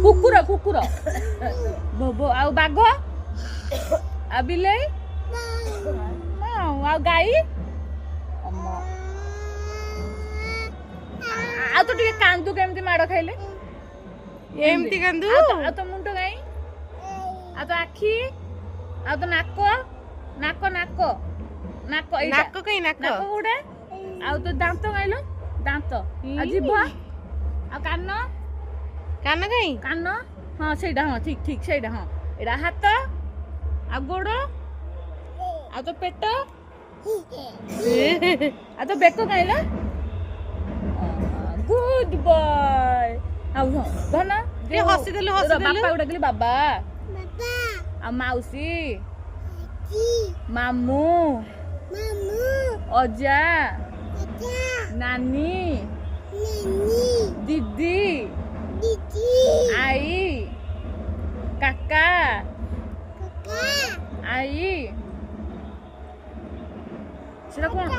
କୁକୁର କୁକୁର ଆଉ ବାଘ ଆଉ ବିଲେଇ ଆଉ ଗାଈ ଆଉ ତ ଟିକେ କାନ୍ଦୁ କେମିତି ମାଡ଼ ଖାଇଲେ ଏମିତି କାନ୍ଦୁ ଆଉ ତ ମୁଣ୍ଡ କାଇଁ ଆଉ ତ ଆଖି ଆଉ ତ ନାକ ନାକ ନାକ ନାକ ନାକ କାଇଁ ନାକ ନାକ ଗୋଟେ ଆଉ ତ ଦାନ୍ତ କାଇଲୋ ଦାନ୍ତ ଆଉ ଜିଭ ଆଉ କାନ କାନ କାଇଁ କାନ ହଁ ସେଇଟା ହଁ ଠିକ ଠିକ ସେଇଟା ହଁ ଏଇଟା ହାତ ଆଉ ଗୋଡ଼ ଆଉ ତ ପେଟ ଆଉ ତ ବେକ କାଇଲୋ ଗୁଡ୍ ବୟ ଆଉ ଧନ ହସିଦେଲୁ ବାପା ଗୋଟେ କହିଲି ବାବା ଆଉ ମାଉସୀ ମାମୁଁ ଅଜା ନାନୀ ଦିଦି ଆଈ କାକା ଆଈ ସେଟା କଣ